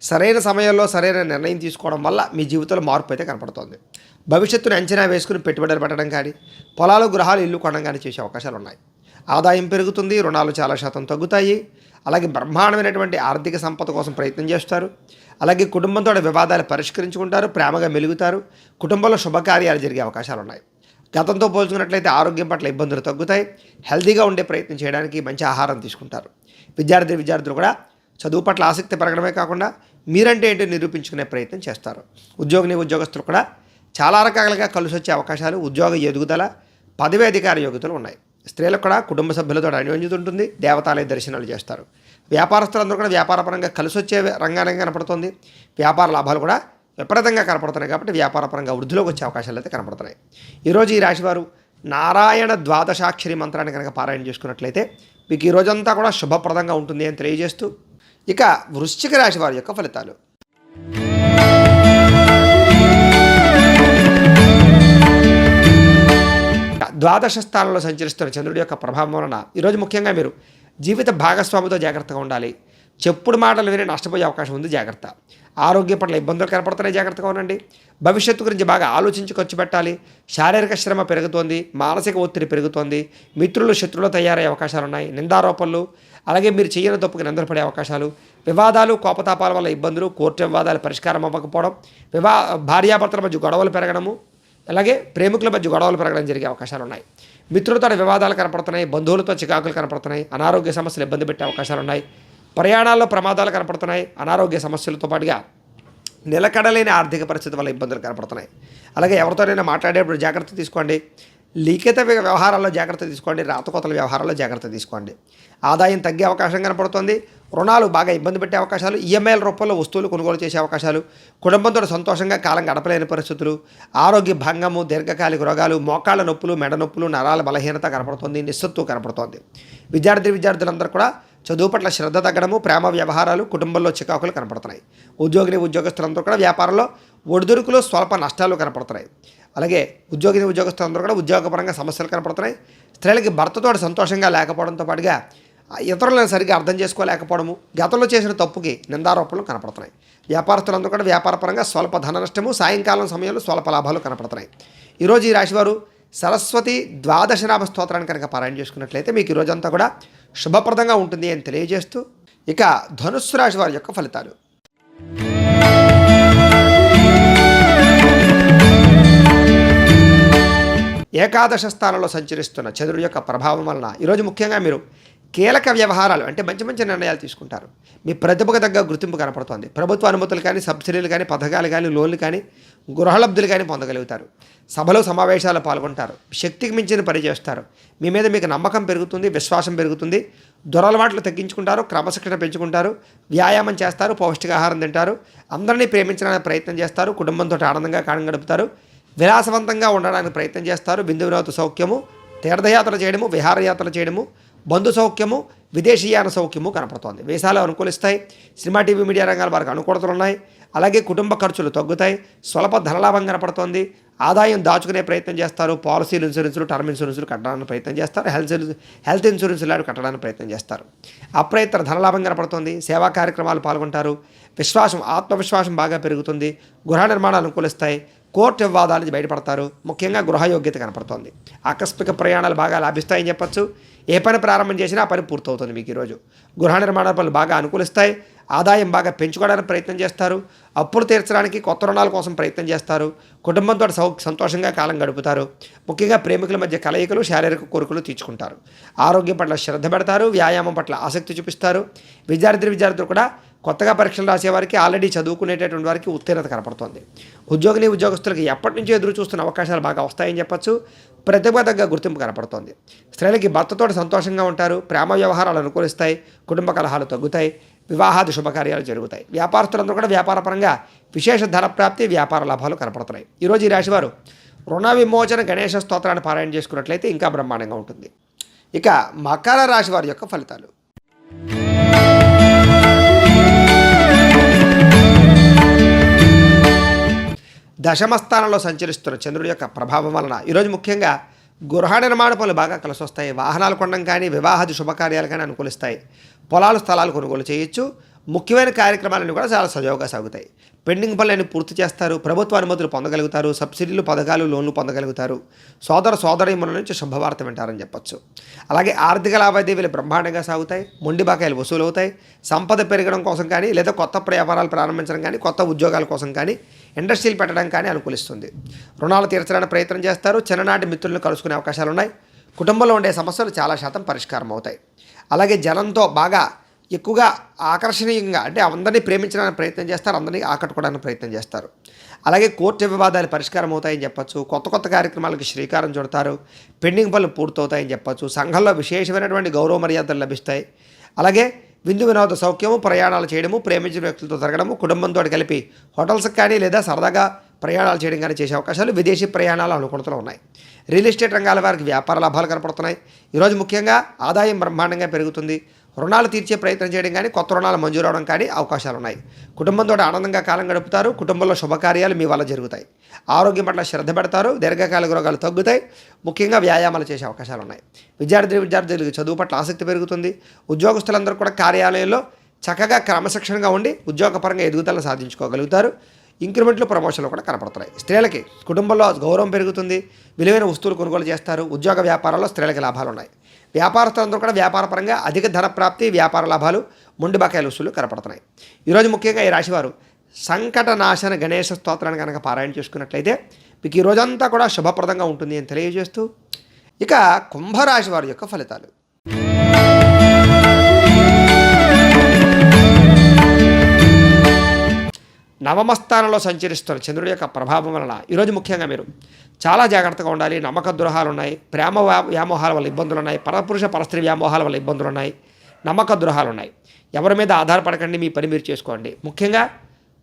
సరైన సమయంలో సరైన నిర్ణయం తీసుకోవడం వల్ల మీ జీవితంలో మార్పు అయితే కనపడుతోంది. భవిష్యత్తును అంచనా వేసుకుని పెట్టుబడులు పెట్టడం కానీ, పొలాలు, గృహాలు, ఇల్లు కొనడం కానీ చేసే అవకాశాలు ఉన్నాయి. ఆదాయం పెరుగుతుంది, రుణాలు చాలా శాతం తగ్గుతాయి. అలాగే బ్రహ్మాండమైనటువంటి ఆర్థిక సంపద కోసం ప్రయత్నం చేస్తారు. అలాగే కుటుంబంతో వివాదాలు పరిష్కరించుకుంటారు, ప్రేమగా మెలుగుతారు. కుటుంబంలో శుభకార్యాలు జరిగే అవకాశాలు ఉన్నాయి. గతంతో పోల్చుకున్నట్లయితే ఆరోగ్యం పట్ల ఇబ్బందులు తగ్గుతాయి. హెల్తీగా ఉండే ప్రయత్నం చేయడానికి మంచి ఆహారం తీసుకుంటారు. విద్యార్థులు కూడా చదువు పట్ల ఆసక్తి పెరగడమే కాకుండా మీరంటే ఏంటో నిరూపించుకునే ప్రయత్నం చేస్తారు. ఉద్యోగస్తులు కూడా చాలా రకాలుగా కలిసి వచ్చే అవకాశాలు, ఉద్యోగ ఎదుగుదల, పదవి అధికార యోగ్యతలు ఉన్నాయి. స్త్రీలకు కూడా కుటుంబ సభ్యులతో అన్యోన్యత ఉంటుంది. దేవతాలయ దర్శనాలు చేస్తారు. వ్యాపారస్తులందరూ కూడా వ్యాపారపరంగా కలిసి వచ్చే రంగానే కనపడుతుంది. వ్యాపార లాభాలు కూడా విపరీతంగా కనపడుతున్నాయి. కాబట్టి వ్యాపారపరంగా వృద్ధిలోకి వచ్చే అవకాశాలు అయితే కనపడుతున్నాయి. ఈరోజు ఈ రాశివారు నారాయణ ద్వాదశాక్షరి మంత్రాన్ని కనుక పారాయణ చేసుకున్నట్లయితే మీకు ఈ రోజంతా కూడా శుభప్రదంగా ఉంటుంది అని తెలియజేస్తూ, ఇక వృశ్చిక రాశి వారి యొక్క ఫలితాలు. ద్వాదశ స్థానంలో సంచరిస్తున్న చంద్రుడి యొక్క ప్రభావం వలన ఈరోజు ముఖ్యంగా మీరు జీవిత భాగస్వామితో జాగ్రత్తగా ఉండాలి. చెప్పుడు మాటలు విని నష్టపోయే అవకాశం ఉంది, జాగ్రత్త. ఆరోగ్య పట్ల ఇబ్బందులు కనపడుతున్నాయి, జాగ్రత్తగా ఉండండి. భవిష్యత్తు గురించి బాగా ఆలోచించి ఖర్చు పెట్టాలి. శారీరక శ్రమ పెరుగుతోంది, మానసిక ఒత్తిడి పెరుగుతోంది. మిత్రులు శత్రువులు తయారయ్యే అవకాశాలు ఉన్నాయి. నిందారోపణలు, అలాగే మీరు చేయని తప్పుకి నిందపడే అవకాశాలు, వివాదాలు, కోపతాపాల వల్ల ఇబ్బందులు, కోర్టు వివాదాలు పరిష్కారం అవ్వకపోవడం, భార్యాభర్తల మధ్య గొడవలు పెరగడము, అలాగే ప్రేమికుల మధ్య గొడవలు పెరగడం జరిగే అవకాశాలు ఉన్నాయి. మిత్రులతో వివాదాలు కనపడుతున్నాయి, బంధువులతో చికాకులు కనపడుతున్నాయి, అనారోగ్య సమస్యలు ఇబ్బంది పెట్టే అవకాశాలు ఉన్నాయి. ప్రయాణాల్లో ప్రమాదాలు కనపడుతున్నాయి. అనారోగ్య సమస్యలతో పాటుగా నిలకడలేని ఆర్థిక పరిస్థితి వల్ల ఇబ్బందులు కనపడుతున్నాయి. అలాగే ఎవరితోనైనా మాట్లాడేటప్పుడు జాగ్రత్త తీసుకోండి. లిఖిత వ్యవహారాల్లో జాగ్రత్త తీసుకోండి. రాతకోతల వ్యవహారాల్లో జాగ్రత్త తీసుకోండి. ఆదాయం తగ్గే అవకాశం కనపడుతుంది. రుణాలు బాగా ఇబ్బంది పెట్టే అవకాశాలు, ఈఎంఐల రూపంలో వస్తువులు కొనుగోలు చేసే అవకాశాలు, కుటుంబంతో సంతోషంగా కాలం గడపలేని పరిస్థితులు, ఆరోగ్య భంగము, దీర్ఘకాలిక రోగాలు, మోకాళ్ళ నొప్పులు, మెడ నొప్పులు, నరాల బలహీనత కనపడుతుంది. నిస్సత్తువు కనపడుతోంది. విద్యార్థులందరూ కూడా చదువు పట్ల శ్రద్ధ తగ్గడము, ప్రేమ వ్యవహారాలు, కుటుంబంలో చికాకులు కనపడుతున్నాయి. ఉద్యోగస్తులందరూ కూడా వ్యాపారంలో ఒడిదుడుకులు, స్వల్ప నష్టాలు కనపడుతున్నాయి. అలాగే ఉద్యోగస్తులందరూ కూడా ఉద్యోగపరంగా సమస్యలు కనపడుతున్నాయి. స్త్రీలకి భర్తతో సంతోషంగా లేకపోవడంతో పాటుగా ఇతరులను సరిగ్గా అర్థం చేసుకోలేకపోవడము, గతంలో చేసిన తప్పుకి నిందారోపణలు కనపడుతున్నాయి. వ్యాపారస్తులందరూ కూడా వ్యాపారపరంగా స్వల్ప ధన నష్టము, సాయంకాలం సమయంలో స్వల్ప లాభాలు కనపడుతున్నాయి. ఈరోజు ఈ రాశివారు సరస్వతి ద్వాదశనామ స్తోత్రాన్ని కనుక పారాయణ చేసుకున్నట్లయితే మీకు ఈ రోజంతా కూడా శుభప్రదంగా ఉంటుంది అని తెలియజేస్తూ, ఇక ధనుస్సు రాశి వారి యొక్క ఫలితాలు. ఏకాదశ స్థానంలో సంచరిస్తున్న చంద్రుడి యొక్క ప్రభావం వలన ఈరోజు ముఖ్యంగా మీరు కీలక వ్యవహారాలు అంటే మంచి నిర్ణయాలు తీసుకుంటారు. మీ ప్రతిభకు తగ్గ గుర్తింపు కనపడుతోంది. ప్రభుత్వ అనుమతులు కానీ, సబ్సిడీలు కానీ, పథకాలు కానీ, లోన్లు కానీ, గృహలబ్ధులు కానీ పొందగలుగుతారు. సభలు సమావేశాలు పాల్గొంటారు. శక్తికి మించిన పని చేస్తారు. మీ మీద మీకు నమ్మకం పెరుగుతుంది, విశ్వాసం పెరుగుతుంది. దురలవాట్లు తగ్గించుకుంటారు, క్రమశిక్షణ పెంచుకుంటారు, వ్యాయామం చేస్తారు, పౌష్టికాహారం తింటారు, అందరినీ ప్రేమించడానికి ప్రయత్నం చేస్తారు, కుటుంబంతో ఆనందంగా కాలం గడుపుతారు, విలాసవంతంగా ఉండడానికి ప్రయత్నం చేస్తారు. బిందు వినోద సౌఖ్యము, తీర్థయాత్రలు చేయడము, విహారయాత్రలు చేయడము, బంధు సౌఖ్యము, విదేశీయాన సౌఖ్యము కనపడుతోంది. వేసాలు అనుకూలిస్తాయి. సినిమా, టీవీ, మీడియా రంగాల వారికి అనుకూలతలు ఉన్నాయి. అలాగే కుటుంబ ఖర్చులు తగ్గుతాయి. స్వల్ప ధనలాభం కనపడుతోంది. ఆదాయం దాచుకునే ప్రయత్నం చేస్తారు. పాలసీలు, ఇన్సూరెన్సులు, టర్మ్ ఇన్సూరెన్సులు కట్టడానికి ప్రయత్నం చేస్తారు. హెల్త్ ఇన్సూరెన్సులు కట్టడానికి ప్రయత్నం చేస్తారు. అప్రయత్న ధనలాభం కనపడుతుంది. సేవా కార్యక్రమాలు పాల్గొంటారు. ఆత్మవిశ్వాసం బాగా పెరుగుతుంది. గృహ నిర్మాణాలు అనుకూలిస్తాయి. కోర్టు వివాదాల నుంచి బయటపడతారు. ముఖ్యంగా గృహయోగ్యత కనపడుతోంది. ఆకస్మిక ప్రయాణాలు బాగా లాభిస్తాయని చెప్పచ్చు. ఏ పని ప్రారంభం చేసినా ఆ పని పూర్తవుతుంది. మీకు ఈరోజు గృహ నిర్మాణ పనులు బాగా అనుకూలిస్తాయి. ఆదాయం బాగా పెంచుకోవడానికి ప్రయత్నం చేస్తారు. అప్పులు తీర్చడానికి కొత్త రుణాల కోసం ప్రయత్నం చేస్తారు. కుటుంబంతో సంతోషంగా కాలం గడుపుతారు. ముఖ్యంగా ప్రేమికుల మధ్య కలయికలు, శారీరక కోరికలు తీర్చుకుంటారు. ఆరోగ్యం పట్ల శ్రద్ధ పెడతారు. వ్యాయామం పట్ల ఆసక్తి చూపిస్తారు. విద్యార్థులు కూడా కొత్తగా పరీక్షలు రాసేవారికి, ఆల్రెడీ చదువుకునేటటువంటి వారికి ఉత్తీర్ణత కనపడుతోంది. ఉద్యోగస్తులకు ఎప్పటి నుంచో ఎదురు చూస్తున్న అవకాశాలు బాగా వస్తాయని చెప్పచ్చు. ప్రతిభ తగ్గ గుర్తింపు కనపడుతోంది. స్త్రీలకి భర్తతో సంతోషంగా ఉంటారు. ప్రేమ వ్యవహారాలు అనుకూలిస్తాయి. కుటుంబ కలహాలు తగ్గుతాయి. వివాహాది శుభకార్యాలు జరుగుతాయి. వ్యాపారస్తులందరూ కూడా వ్యాపారపరంగా విశేష ధన ప్రాప్తి, వ్యాపార లాభాలు కనపడుతున్నాయి. ఈరోజు ఈ రాశివారు రుణ విమోచన గణేశ స్తోత్రాన్ని పారాయణ చేసుకున్నట్లయితే ఇంకా బ్రహ్మాండంగా ఉంటుంది. ఇక మకర రాశి వారి యొక్క ఫలితాలు. దశమ స్థానంలో సంచరిస్తున్న చంద్రుడి యొక్క ప్రభావం వలన ఈరోజు ముఖ్యంగా గృహ నిర్మాణ పనులు బాగా కలిసి వస్తాయి. వాహనాలు కొనడం కానీ, వివాహాది శుభకార్యాలు కానీ అనుకూలిస్తాయి. పొలాలు స్థలాలు కొనుగోలు చేయొచ్చు. ముఖ్యమైన కార్యక్రమాలన్నీ కూడా చాలా సజావుగా సాగుతాయి. పెండింగ్ పనులన్నీ పూర్తి చేస్తారు. ప్రభుత్వ అనుమతులు పొందగలుగుతారు. సబ్సిడీలు, పథకాలు, లోన్లు పొందగలుగుతారు. సోదరీమణుల నుంచి శుభవార్త వింటారని చెప్పొచ్చు. అలాగే ఆర్థిక లావాదేవీలు బ్రహ్మాండంగా సాగుతాయి. మొండి బకాయిలు వసూలు అవుతాయి. సంపద పెరగడం కోసం కానీ, లేదా కొత్త వ్యాపారాలు ప్రారంభించడం కానీ, కొత్త ఉద్యోగాల కోసం కానీ, ఇండస్ట్రీలు పెట్టడం కానీ అనుకూలిస్తుంది. రుణాలు తీర్చడానికి ప్రయత్నం చేస్తారు. చిన్ననాటి మిత్రులను కలుసుకునే అవకాశాలు ఉన్నాయి. కుటుంబంలో ఉండే సమస్యలు చాలా శాతం పరిష్కారం అవుతాయి. అలాగే జనంతో బాగా ఎక్కువగా ఆకర్షణీయంగా, అంటే అందరినీ ప్రేమించడానికి ప్రయత్నం చేస్తారు. అందరినీ ఆకట్టుకోవడానికి ప్రయత్నం చేస్తారు. అలాగే కోర్టు వివాదాలు పరిష్కారం అవుతాయని చెప్పచ్చు. కొత్త కార్యక్రమాలకు శ్రీకారం చుడతారు. పెండింగ్ పనులు పూర్తవుతాయని చెప్పచ్చు. సంఘంలో విశేషమైనటువంటి గౌరవ మర్యాదలు లభిస్తాయి. అలాగే విందు వినోద సౌఖ్యము, ప్రయాణాలు చేయడము, ప్రేమించిన వ్యక్తులతో తిరగడము, కుటుంబంతో కలిపి హోటల్స్కి కానీ లేదా సరదాగా ప్రయాణాలు చేయడం కానీ చేసే అవకాశాలు, విదేశీ ప్రయాణాలు అనుకూలతలు ఉన్నాయి. రియల్ ఎస్టేట్ రంగాల వారికి వ్యాపార లాభాలు కనపడుతున్నాయి. ఈరోజు ముఖ్యంగా ఆదాయం బ్రహ్మాండంగా పెరుగుతుంది. రుణాలు తీర్చే ప్రయత్నం చేయడం కానీ, కొత్త రుణాలు మంజూరు అవడం కానీ అవకాశాలు ఉన్నాయి. కుటుంబంతో ఆనందంగా కాలం గడుపుతారు. కుటుంబంలో శుభకార్యాలు మీ వల్ల జరుగుతాయి. ఆరోగ్యం పట్ల శ్రద్ధ పెడతారు. దీర్ఘకాలిక రోగాలు తగ్గుతాయి. ముఖ్యంగా వ్యాయామాలు చేసే అవకాశాలు ఉన్నాయి. విద్యార్థులకు చదువు పట్ల ఆసక్తి పెరుగుతుంది. ఉద్యోగస్తులందరూ కూడా కార్యాలయంలో చక్కగా క్రమశిక్షణగా ఉండి ఉద్యోగపరంగా ఎదుగుదలను సాధించుకోగలుగుతారు. ఇంక్రిమెంట్లు, ప్రమోషన్లు కూడా కనపడుతున్నాయి. స్త్రీలకి కుటుంబంలో గౌరవం పెరుగుతుంది. విలువైన వస్తువులు కొనుగోలు చేస్తారు. ఉద్యోగ వ్యాపారాల్లో స్త్రీలకి లాభాలు ఉన్నాయి. వ్యాపారస్తులందరూ కూడా వ్యాపారపరంగా అధిక ధన ప్రాప్తి, వ్యాపార లాభాలు, మొండి బకాయిల వసూలు కనపడుతున్నాయి. ఈరోజు ముఖ్యంగా ఈ రాశివారు సంకటనాశన గణేశ స్తోత్రాన్ని కనుక పారాయణ చేసుకున్నట్లయితే మీకు ఈ రోజంతా కూడా శుభప్రదంగా ఉంటుంది అని తెలియజేస్తూ, ఇక కుంభరాశి వారి యొక్క ఫలితాలు. నవమ స్థానంలో సంచరిస్తున్న చంద్రుడి యొక్క ప్రభావం వలన ఈరోజు ముఖ్యంగా మీరు చాలా జాగ్రత్తగా ఉండాలి. నమ్మక ద్రోహాలు ఉన్నాయి. ప్రేమ వ్యామోహాల వల్ల ఇబ్బందులు ఉన్నాయి. పరపురుష పరస్త్రీ వ్యామోహాల వల్ల ఇబ్బందులు ఉన్నాయి. నమ్మక ద్రోహాలు ఉన్నాయి. ఎవరి మీద ఆధారపడకండి. మీ పని మీరు చేసుకోండి. ముఖ్యంగా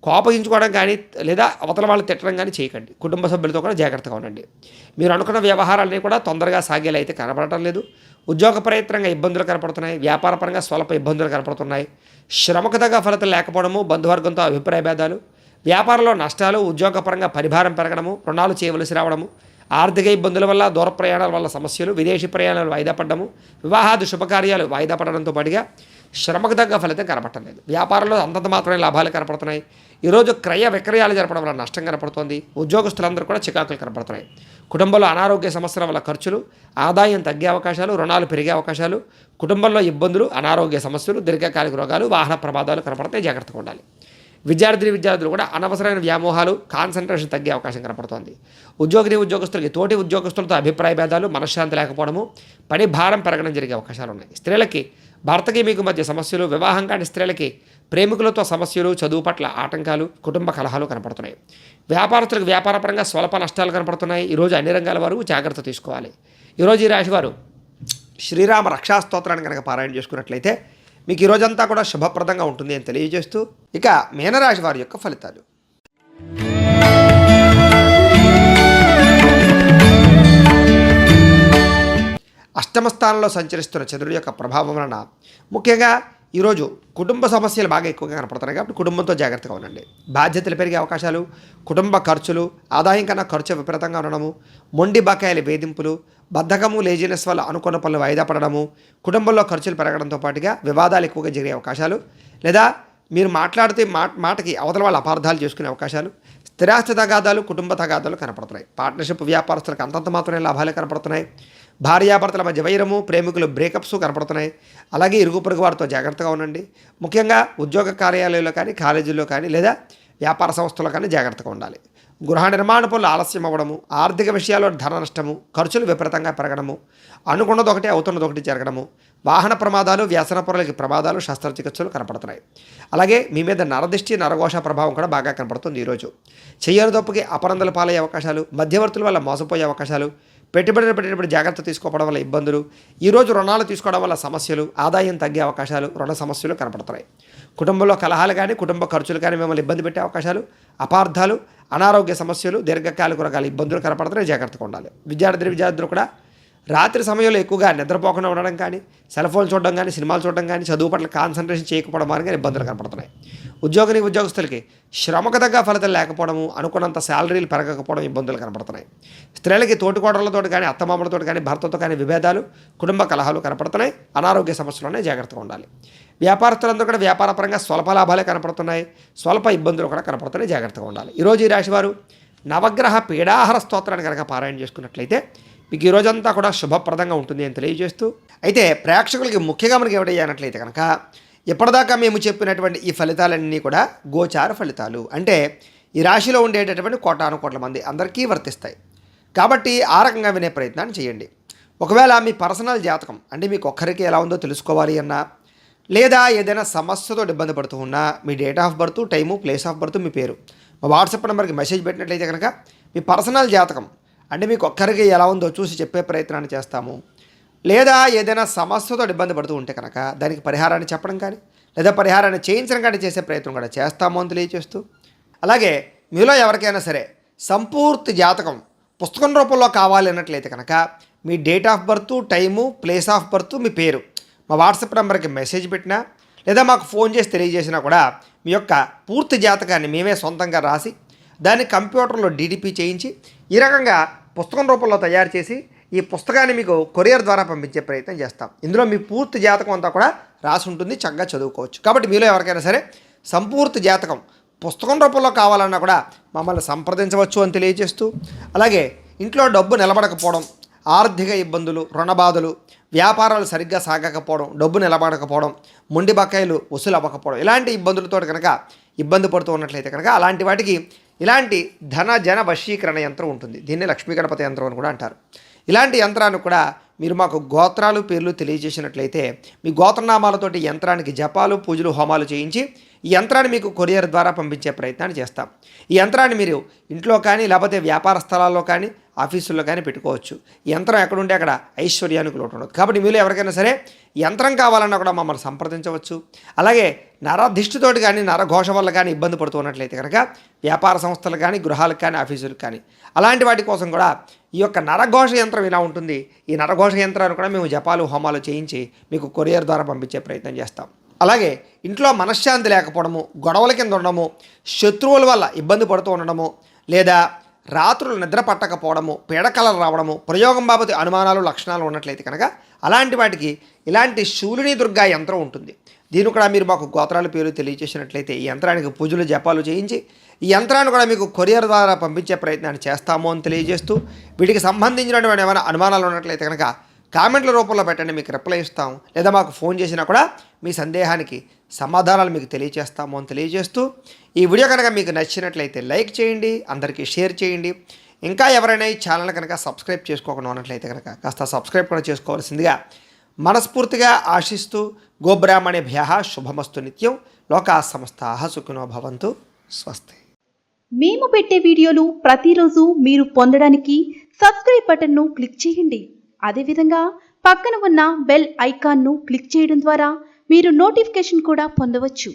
కోపగించుకోవడం కానీ, లేదా అవతల వాళ్ళు తిట్టడం కానీ చేయకండి. కుటుంబ సభ్యులతో కూడా జాగ్రత్తగా ఉండండి. మీరు అనుకున్న వ్యవహారాలన్నీ కూడా తొందరగా సాగేలా అయితే కనపడటం లేదు. ఉద్యోగ ప్రయత్నంగా ఇబ్బందులు కనపడుతున్నాయి. వ్యాపారపరంగా స్వల్ప ఇబ్బందులు కనపడుతున్నాయి. శ్రమకు తగ్గ ఫలితం లేకపోవడము, బంధువర్గంతో అభిప్రాయ భేదాలు, వ్యాపారంలో నష్టాలు, ఉద్యోగపరంగా పరిభారం పెరగడము, రుణాలు చేయవలసి రావడము, ఆర్థిక ఇబ్బందుల వల్ల, దూర ప్రయాణాల వల్ల సమస్యలు, విదేశీ ప్రయాణాలు వాయిదా పడడము, వివాహాది శుభకార్యాలు వాయిదా పడడంతో పాటుగా శ్రమకు తగ్గ ఫలితం కనపడలేదు. వ్యాపారంలో అంతంత మాత్రమే లాభాలు కనపడుతున్నాయి. ఈరోజు క్రయ విక్రయాలు జరపడం వల్ల నష్టం కనపడుతోంది. ఉద్యోగస్తులందరూ కూడా చికాకులు కనపడుతున్నాయి. కుటుంబంలో అనారోగ్య సమస్యల వల్ల ఖర్చులు, ఆదాయం తగ్గే అవకాశాలు, రుణాలు పెరిగే అవకాశాలు, కుటుంబంలో ఇబ్బందులు, అనారోగ్య సమస్యలు, దీర్ఘకాలిక రోగాలు, వాహన ప్రమాదాలు కనపడతాయి. జాగ్రత్తగా ఉండాలి. విద్యార్థులు కూడా అనవసరమైన వ్యామోహాలు, కాన్సన్ట్రేషన్ తగ్గే అవకాశం కనపడుతోంది. ఉద్యోగస్తులకి తోటి ఉద్యోగస్తులతో అభిప్రాయ భేదాలు, మనశ్శాంతి లేకపోవడము, పని భారం పెరగడం జరిగే అవకాశాలు ఉన్నాయి. స్త్రీలకి భర్తకి మీకు మధ్య సమస్యలు, వివాహం కాని స్త్రీలకి ప్రేమికులతో సమస్యలు, చదువు పట్ల ఆటంకాలు, కుటుంబ కలహాలు కనపడుతున్నాయి. వ్యాపారస్తులకు వ్యాపారపరంగా స్వల్ప నష్టాలు కనపడుతున్నాయి. ఈరోజు అన్ని రంగాల వారు జాగ్రత్త తీసుకోవాలి. ఈరోజు ఈ రాశివారు శ్రీరామ రక్షాస్తోత్రాన్ని కనుక పారాయణ చేసుకున్నట్లయితే మీకు ఈ రోజంతా కూడా శుభప్రదంగా ఉంటుంది అని తెలియజేస్తూ, ఇక మీనరాశి వారి యొక్క ఫలితాలు. అష్టమ స్థానంలో సంచరిస్తున్న చంద్రుడి యొక్క ప్రభావం వలన ముఖ్యంగా ఈరోజు కుటుంబ సమస్యలు బాగా ఎక్కువగా కనపడుతున్నాయి. కాబట్టి కుటుంబంతో జాగ్రత్తగా ఉండండి. బాధ్యతలు పెరిగే అవకాశాలు, కుటుంబ ఖర్చులు, ఆదాయం కన్నా ఖర్చు విపరీతంగా ఉండడము, మొండి బకాయిల వేధింపులు, బద్ధకము, లేజినెస్ వల్ల అనుకున్న పనులు వాయిదా పడడము, కుటుంబంలో ఖర్చులు పెరగడంతో పాటుగా వివాదాలు ఎక్కువగా జరిగే అవకాశాలు, లేదా మీరు మాట్లాడితే మాటకి అవతల వాళ్ళు అపార్థాలు చేసుకునే అవకాశాలు, స్థిరాస్తి తగాదాలు, కుటుంబ తగాదాలు కనపడుతున్నాయి. పార్ట్నర్షిప్ వ్యాపారస్తులకు అంతంత మాత్రమే లాభాలు కనపడుతున్నాయి. భార్యాభర్తల మధ్య వైరము, ప్రేమికులు బ్రేకప్స్ కనపడుతున్నాయి. అలాగే ఇరుగు పొరుగు వారితో జాగ్రత్తగా ఉండండి. ముఖ్యంగా ఉద్యోగ కార్యాలయాల్లో కానీ, కాలేజీల్లో కానీ, లేదా వ్యాపార సంస్థల్లో కానీ జాగ్రత్తగా ఉండాలి. గృహ నిర్మాణ పనులు ఆలస్యం అవ్వడము, ఆర్థిక విషయాల్లో ధన నష్టము, ఖర్చులు విపరీతంగా పెరగడము, అనుకున్నది ఒకటి అవుతున్నది ఒకటి జరగడము, వాహన ప్రమాదాలు, వ్యసన పొరలకి ప్రమాదాలు, శస్త్రచికిత్సలు కనపడుతున్నాయి. అలాగే మీ మీద నరదిష్టి, నరఘోష ప్రభావం కూడా బాగా కనపడుతుంది. ఈరోజు చెయ్యని తప్పుకి అపరందల పాలయ్యే అవకాశాలు, మధ్యవర్తుల వల్ల మోసపోయే అవకాశాలు, పెట్టుబడి జాగ్రత్త తీసుకోవడం వల్ల ఇబ్బందులు, ఈరోజు రుణాలు తీసుకోవడం వల్ల సమస్యలు, ఆదాయం తగ్గే అవకాశాలు, రుణ సమస్యలు కనపడుతున్నాయి. కుటుంబంలో కలహాలు కానీ, కుటుంబ ఖర్చులు కానీ మిమ్మల్ని ఇబ్బంది పెట్టే అవకాశాలు, అపార్థాలు, అనారోగ్య సమస్యలు, దీర్ఘకాలిక రోగాలు, ఇబ్బందులు కనపడుతున్నాయి. జాగ్రత్తగా ఉండాలి. విద్యార్థులు కూడా రాత్రి సమయంలో ఎక్కువగా నిద్రపోకుండా ఉండడం కానీ, సెల్ ఫోన్ చూడడం కానీ, సినిమాలు చూడడం కానీ, చదువు పట్ల కాన్సన్ట్రేషన్ చేయకపోవడం కానీ ఇబ్బందులు కనపడుతున్నాయి. ఉద్యోగస్తులకి శ్రమకు తగ్గ ఫలితాలు లేకపోవడము, అనుకున్నంత శాలరీలు పెరగకపోవడం ఇబ్బందులు కనపడుతున్నాయి. స్త్రీలకి తోటికోడళ్లతో కానీ, అత్తమామలతో కానీ, భర్తతో కానీ విభేదాలు, కుటుంబ కలహాలు కనపడుతున్నాయి. అనారోగ్య సమస్యలునే జాగ్రత్తగా ఉండాలి. వ్యాపారస్తులందరూ కూడా వ్యాపారపరంగా స్వల్ప లాభాలే కనపడుతున్నాయి. స్వల్ప ఇబ్బందులు కూడా కనపడుతున్నాయి. జాగ్రత్తగా ఉండాలి. ఈరోజు ఈ రాశివారు నవగ్రహ పీడాహార స్తోత్రాన్ని కనుక పారాయణ చేసుకున్నట్లయితే మీకు ఈ రోజంతా కూడా శుభప్రదంగా ఉంటుంది అని తెలియజేస్తూ, అయితే ప్రేక్షకులకి ముఖ్యంగా మనకి ఏమిటయ్యానట్లయితే కనుక ఇప్పటిదాకా మేము చెప్పినటువంటి ఈ ఫలితాలన్నీ కూడా గోచార ఫలితాలు, అంటే ఈ రాశిలో ఉండేటటువంటి కోటాను కోట్ల మంది అందరికీ వర్తిస్తాయి. కాబట్టి ఆ రకంగా వినే ప్రయత్నాన్ని చేయండి. ఒకవేళ మీ పర్సనల్ జాతకం అంటే మీకు ఒక్కరికి ఎలా ఉందో తెలుసుకోవాలి అన్నా, లేదా ఏదైనా సమస్యతో ఇబ్బంది పడుతూ ఉన్నా, మీ date of birth, time, place of birth, మీ పేరు మా వాట్సాప్ నెంబర్కి మెసేజ్ పెట్టినట్లయితే కనుక మీ పర్సనల్ జాతకం అంటే మీకు ఒక్కరికి ఎలా ఉందో చూసి చెప్పే ప్రయత్నాన్ని చేస్తాము. లేదా ఏదైనా సమస్యతో ఇబ్బంది పడుతూ ఉంటే కనుక దానికి పరిహారాన్ని చెప్పడం కానీ, లేదా పరిహారాన్ని చేయించడం కానీ చేసే ప్రయత్నం కూడా చేస్తాము అని తెలియజేస్తూ, అలాగే మీలో ఎవరికైనా సరే సంపూర్తి జాతకం పుస్తకం రూపంలో కావాలి అన్నట్లయితే కనుక మీ date of birth, time, place of birth, మీ పేరు మా వాట్సాప్ నెంబర్కి మెసేజ్ పెట్టినా, లేదా మాకు ఫోన్ చేసి తెలియజేసినా కూడా మీ యొక్క పూర్తి జాతకాన్ని మేమే సొంతంగా రాసి దాన్ని కంప్యూటర్లో డీడీపీ చేయించి ఈ రకంగా పుస్తకం రూపంలో తయారు చేసి ఈ పుస్తకాన్ని మీకు కొరియర్ ద్వారా పంపించే ప్రయత్నం చేస్తాం. ఇందులో మీ పూర్తి జాతకం అంతా కూడా రాసి ఉంటుంది, చక్కగా చదువుకోవచ్చు. కాబట్టి మీలో ఎవరికైనా సరే సంపూర్తి జాతకం పుస్తకం రూపంలో కావాలన్నా కూడా మమ్మల్ని సంప్రదించవచ్చు అని తెలియజేస్తూ, అలాగే ఇంట్లో డబ్బు నిలబడకపోవడం, ఆర్థిక ఇబ్బందులు, రుణబాధలు, వ్యాపారాలు సరిగ్గా సాగకపోవడం, డబ్బు నిలబడకపోవడం, మొండి బకాయిలు వసూలు అవ్వకపోవడం, ఇలాంటి ఇబ్బందులతో కనుక ఇబ్బంది పడుతూ ఉన్నట్లయితే కనుక అలాంటి వాటికి ఇలాంటి ధన జన వశీకరణ యంత్రం ఉంటుంది. దీన్ని లక్ష్మీ గణపతి యంత్రం అని కూడా అంటారు. ఇలాంటి యంత్రాన్ని కూడా మీరు మాకు గోత్రాలు, పేర్లు తెలియజేసినట్లయితే మీ గోత్రనామాలతోటి యంత్రానికి జపాలు, పూజలు, హోమాలు చేయించి ఈ యంత్రాన్ని మీకు కొరియర్ ద్వారా పంపించే ప్రయత్నాన్ని చేస్తాం. ఈ యంత్రాన్ని మీరు ఇంట్లో కానీ, లేకపోతే వ్యాపార స్థలాల్లో కానీ, ఆఫీసుల్లో కానీ పెట్టుకోవచ్చు. ఈ యంత్రం ఎక్కడుంటే అక్కడ ఐశ్వర్యానికి లోటు ఉండదు. కాబట్టి మీరు ఎవరికైనా సరే యంత్రం కావాలన్నా కూడా మమ్మల్ని సంప్రదించవచ్చు. అలాగే నరధిష్టితోటి కానీ, నరఘోష వల్ల కానీ ఇబ్బంది పడుతూ ఉన్నట్లయితే కనుక వ్యాపార సంస్థలు కానీ, గృహాలకు కానీ, ఆఫీసులకు కానీ అలాంటి వాటి కోసం కూడా ఈ యొక్క నరఘోష యంత్రం ఇలా ఉంటుంది. ఈ నరఘోష యంత్రాన్ని కూడా మేము జపాలు, హోమాలు చేయించి మీకు కొరియర్ ద్వారా పంపించే ప్రయత్నం చేస్తాం. అలాగే ఇంట్లో మనశ్శాంతి లేకపోవడము, గొడవల కింద ఉండడము, శత్రువుల వల్ల ఇబ్బంది పడుతూ ఉండడము, లేదా రాత్రులు నిద్ర పట్టకపోవడము, పీడకలలు రావడము, ప్రయోగం బాబతి అనుమానాలు, లక్షణాలు ఉన్నట్లయితే కనుక అలాంటి వాటికి ఇలాంటి శూలిని దుర్గా యంత్రం ఉంటుంది. దీన్ని కూడా మీరు మాకు గోత్రాల పేరు తెలియజేసినట్లయితే ఈ యంత్రానికి పూజలు, జపాలు చేయించి ఈ యంత్రాన్ని కూడా మీకు కొరియర్ ద్వారా పంపించే ప్రయత్నాన్ని చేస్తాము అని తెలియజేస్తూ, వీటికి సంబంధించినటువంటి ఏమైనా అనుమానాలు ఉన్నట్లయితే కనుక కామెంట్ల రూపంలో పెట్టండి, మీకు రిప్లై ఇస్తాం. లేదా మాకు ఫోన్ చేసినా కూడా మీ సందేహానికి సమాధానాలు మీకు తెలియజేస్తాము అని తెలియజేస్తూ, ఈ వీడియో కనుక మీకు నచ్చినట్లయితే లైక్ చేయండి, అందరికీ షేర్ చేయండి. ఇంకా ఎవరైనా ఈ ఛానల్ కనుక సబ్స్క్రైబ్ చేసుకోకుండా ఉన్నట్లయితే కనుక కాస్త సబ్స్క్రైబ్ కూడా చేసుకోవాల్సిందిగా మనస్ఫూర్తిగా ఆశిస్తూ, గోబ్రాహ్మణేభ్యః శుభమస్తు నిత్యం. లోకా సమస్తాః సుఖినో భవంతు. స్వస్తి. మేము పెట్టే వీడియోలు ప్రతిరోజు మీరు పొందడానికి సబ్స్క్రైబ్ బటన్ను క్లిక్ చేయండి. అదేవిధంగా పక్కన ఉన్న బెల్ ఐకాన్ను క్లిక్ చేయడం ద్వారా మీరు నోటిఫికేషన్ కూడా పొందవచ్చు.